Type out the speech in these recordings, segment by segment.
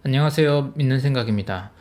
안녕하세요. 믿는 생각입니다.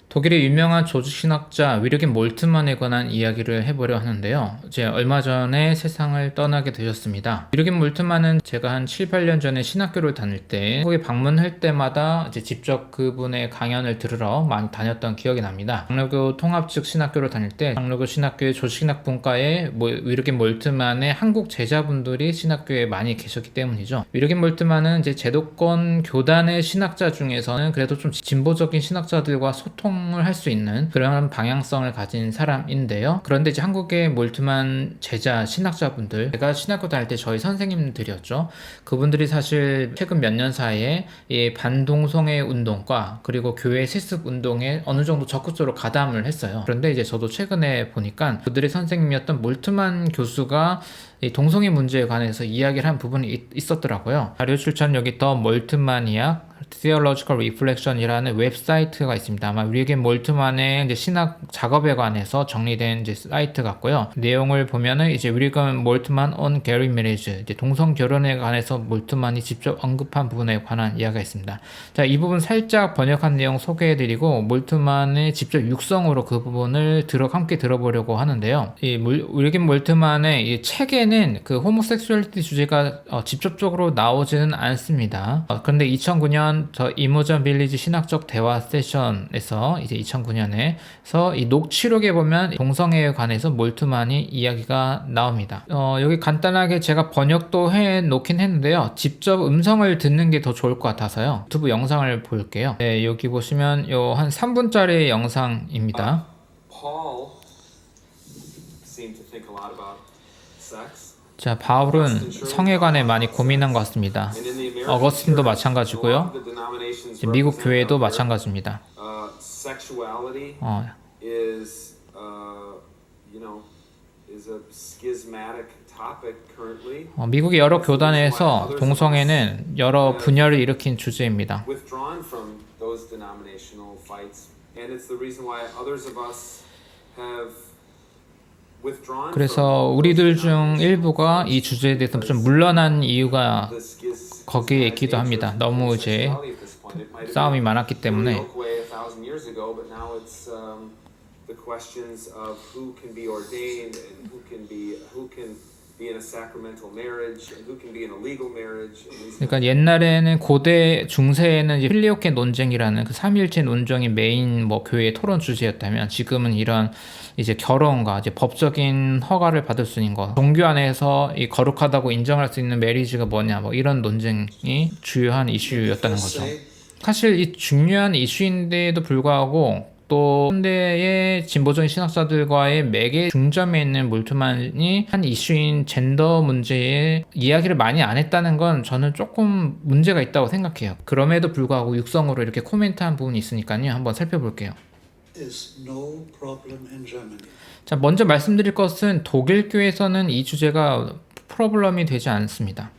독일의 유명한 조직신학자 위르겐 몰트만에 관한 이야기를 해보려 하는데요. 이제 얼마 전에 세상을 떠나게 되셨습니다. 위르겐 몰트만은 제가 한 7, 8년 전에 신학교를 다닐 때 한국에 방문할 때마다 이제 직접 그분의 강연을 들으러 많이 다녔던 기억이 납니다. 장로교 통합 측 신학교를 다닐 때 장로교 신학교의 조직신학분과에 위르겐 몰트만의 한국 제자분들이 신학교에 많이 계셨기 때문이죠. 위르겐 몰트만은 이제 제도권 교단의 신학자 중에서는 그래도 좀 진보적인 신학자들과 소통 을 할 수 있는 그런 방향성을 가진 사람인데요. 그런데 이제 한국의 몰트만 제자 신학자분들, 제가 신학교 다닐 때 저희 선생님들이었죠. 그분들이 사실 최근 몇 년 사이에 이 반동성애 운동과 그리고 교회 세습 운동에 어느 정도 적극적으로 가담을 했어요. 그런데 이제 저도 최근에 보니까 그들의 선생님이었던 몰트만 교수가 이 동성애 문제에 관해서 이야기를 한 부분이 있었더라고요. 자료 출처는 여기 더 몰트만이야 Theological Reflection이라는 웹사이트가 있습니다. 아마 위르겐 몰트만의 이제 신학 작업에 관해서 정리된 이제 사이트 같고요. 내용을 보면은 이제 위르겐 몰트만 on gay marriage, 이제 동성 결혼에 관해서 몰트만이 직접 언급한 부분에 관한 이야기가 있습니다. 자, 이 부분 살짝 번역한 내용 소개해드리고 몰트만의 직접 육성으로 그 부분을 함께 들어보려고 하는데요. 이 위르겐 몰트만의 이 책에는 그 호모섹슈얼리티 주제가 직접적으로 나오지는 않습니다. 그런데 2009년 저 이모전 빌리지 신학적 대화 세션에서 이제 2009년에서 이 녹취록에 보면 동성애에 관해서 몰트만이 이야기가 나옵니다. 여기 간단하게 제가 번역도 해 놓긴 했는데요. 직접 음성을 듣는 게 더 좋을 것 같아서요. 유튜브 영상을 볼게요. 네, 여기 보시면 요 한 3분짜리 영상입니다. Paul seemed to think a lot about sex. 자, 바울은 성에 관해 많이 고민한 것 같습니다. 어거스틴도 마찬가지고요. 미국 교회도 마찬가지입니다. Sexuality is a schismatic topic currently. 미국의 여러 교단에서 동성애는 여러 분열을 일으킨 주제입니다. Withdrawn from those denominational fights, and it's the reason why others of us have withdrawn. 그래서 우리들 중 일부가 이 주제에 대해서 좀 물러난 이유가 거기에 있기도 합니다. 너무 이제 싸움이 많았기 때문에. The questions of who can be ordained and who can be in a sacramental marriage and who can be in a legal marriage. 그러니까 옛날에는 고대 중세에는 이제 필리오케 논쟁이라는 그 삼일체 논쟁이 메인 교회의 토론 주제였다면 지금은 이런 이제 결혼과 이제 법적인 허가를 받을 수 있는 것, 종교 안에서 이 거룩하다고 인정할 수 있는 메리지가 뭐냐 이런 논쟁이 주요한 이슈였다는 거죠. 사실 이 중요한 이슈인데도 불구하고 또 현대의 진보적인 신학자들과의 매개 중점에 있는 몰트만이 한 이슈인 젠더 문제에 이야기를 많이 안 했다는 건 저는 조금 문제가 있다고 생각해요. 그럼에도 불구하고 육성으로 이렇게 코멘트한 부분이 있으니까요. 한번 살펴볼게요. 자, 먼저 말씀드릴 것은 독일 교회에서는 이 주제가 프로블럼이 되지 않습니다.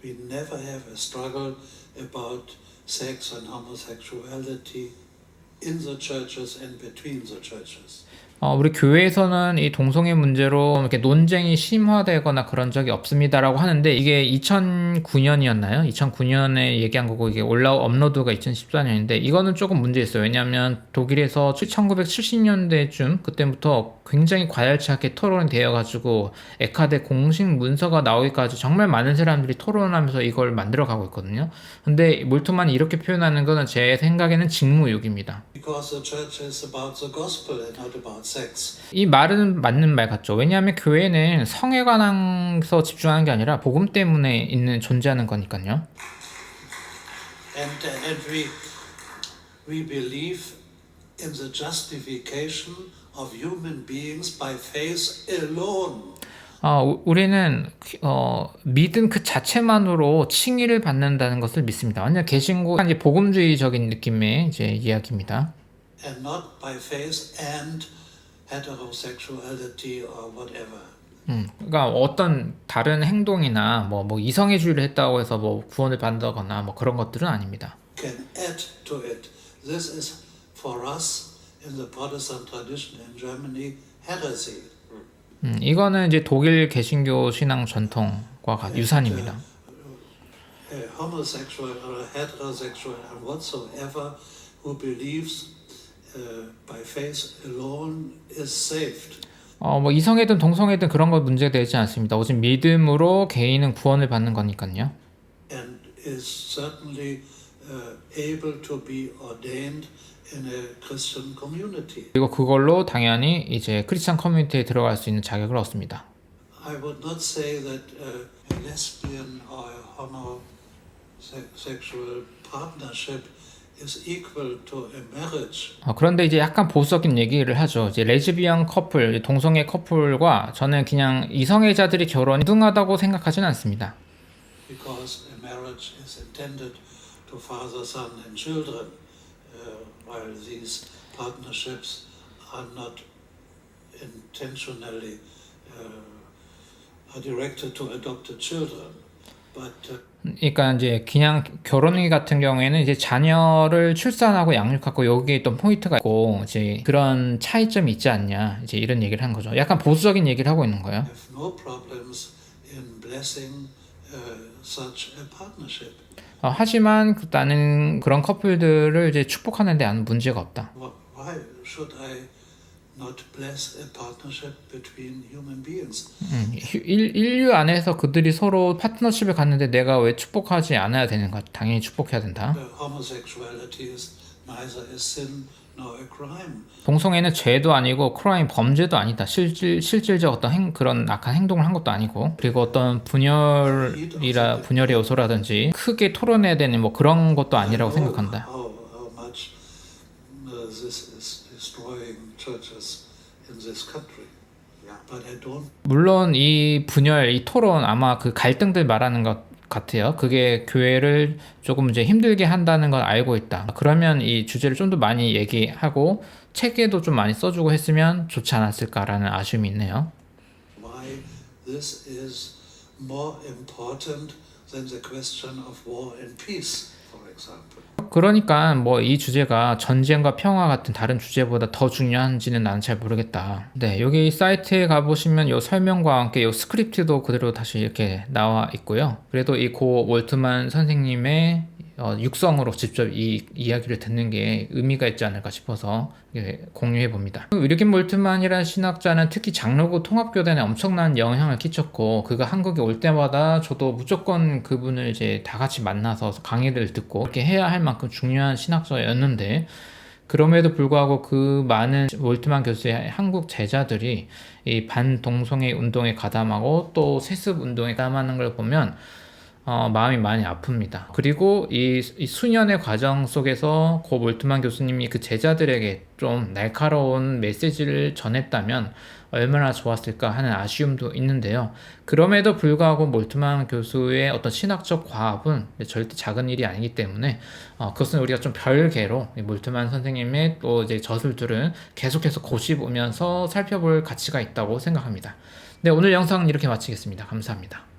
We never have a struggle about sex and homosexuality in the churches and between the churches. 우리 교회에서는 이 동성애 문제로 이렇게 논쟁이 심화되거나 그런 적이 없습니다라고 하는데 이게 2009년이었나요? 2009년에 얘기한 거고 이게 업로드가 2014년인데 이거는 조금 문제 있어요. 왜냐하면 독일에서 1970년대쯤 그때부터 굉장히 과열차게 토론이 되어가지고 에카데 공식 문서가 나오기까지 정말 많은 사람들이 토론하면서 이걸 만들어가고 있거든요. 근데 몰트만이 이렇게 표현하는 거는 제 생각에는 직무유기입니다. Because the church is about the gospel and not about sex. 이 말은 맞는 말 같죠. 왜냐하면 교회는 성에 관해서 집중하는 게 아니라 복음 때문에 존재하는 거니까요. And we believe in the justification of human beings by faith alone. 우리는 믿음 그 자체만으로 칭의를 받는다는 것을 믿습니다. 완전 개신고 이제 복음주의적인 느낌의 이제 이야기입니다. And not by faith and heterosexuality or whatever. 그러니까 어떤 다른 행동이나 뭐 이성애주의를 했다고 해서 구원을 받는다거나 그런 것들은 아닙니다. Can add to it. This is for us in the Protestant tradition in Germany heresy. 이거는 이제 독일 개신교 신앙 전통과 유산입니다. a homosexual or a heterosexual and whatsoever who believes by faith alone is saved. 뭐 이성애든 동성애든 그런 거 문제되지 않습니다. 오직 믿음으로 개인은 구원을 받는 거니까요. And is certainly able to be ordained in a Christian community. 그리고 그걸로 당연히 이제 크리스천 커뮤니티에 들어갈 수 있는 자격을 얻습니다. I would not say that a lesbian or a homosexual partnership is equal to a marriage. 그런데 이제 약간 보수적인 얘기를 하죠. 이제 레즈비언 커플, 동성애 커플과 저는 그냥 이성애자들이 결혼이 동등하다고 생각하지는 않습니다. Because a marriage is intended to father, son, and children, while these partnerships are not intentionally are directed to adopted children. But 그러니까 이제 그냥 결혼이 같은 경우에는 이제 자녀를 출산하고 양육하고 여기에 있던 포인트가 있고 이제 그런 차이점이 있지 않냐 이제 이런 얘기를 한 거죠. 약간 보수적인 얘기를 하고 있는 거예요. have no problems in blessing such a partnership. 하지만 나는 그런 커플들을 이제 축복하는데 아무 문제가 없다. Why should I not bless a partnership between human beings? 인류 안에서 그들이 서로 파트너십을 갖는데 내가 왜 축복하지 않아야 되는가? 당연히 축복해야 된다. Homosexuality is neither a sin nor a crime. 동성애는 죄도 아니고 크라임 범죄도 아니다. 실질적 어떤 그런 악한 행동을 한 것도 아니고 그리고 어떤 분열의 요소라든지 크게 토론해야 되는 뭐 그런 것도 아니라고 생각한다. How much this is destroying churches in this country. But I don't. 물론 이 분열, 이 토론 아마 그 갈등들 말하는 것 같아요. 그게 교회를 조금 이제 힘들게 한다는 걸 알고 있다. 그러면 이 주제를 좀 더 많이 얘기하고 책에도 좀 많이 써주고 했으면 좋지 않았을까라는 아쉬움이 있네요. Why this is more important than the question of war and peace, for example. 그러니까 뭐 이 주제가 전쟁과 평화 같은 다른 주제보다 더 중요한지는 나는 잘 모르겠다. 네, 여기 사이트에 가보시면 요 설명과 함께 요 스크립트도 그대로 다시 이렇게 나와 있고요. 그래도 이 고 월트만 선생님의 육성으로 직접 이 이야기를 듣는 게 의미가 있지 않을까 싶어서 공유해 봅니다. 위르긴 몰트만이라는 신학자는 특히 장로교 통합교단에 엄청난 영향을 끼쳤고 그가 한국에 올 때마다 저도 무조건 그분을 이제 다 같이 만나서 강의를 듣고 이렇게 해야 할 만큼 중요한 신학자였는데 그럼에도 불구하고 그 많은 몰트만 교수의 한국 제자들이 이 반동성애 운동에 가담하고 또 세습 운동에 가담하는 걸 보면 마음이 많이 아픕니다. 그리고 이 수년의 과정 속에서 고 몰트만 교수님이 그 제자들에게 좀 날카로운 메시지를 전했다면 얼마나 좋았을까 하는 아쉬움도 있는데요. 그럼에도 불구하고 몰트만 교수의 어떤 신학적 과업은 절대 작은 일이 아니기 때문에 그것은 우리가 좀 별개로 몰트만 선생님의 또 이제 저술들은 계속해서 고집으면서 살펴볼 가치가 있다고 생각합니다. 네, 오늘 영상은 이렇게 마치겠습니다. 감사합니다.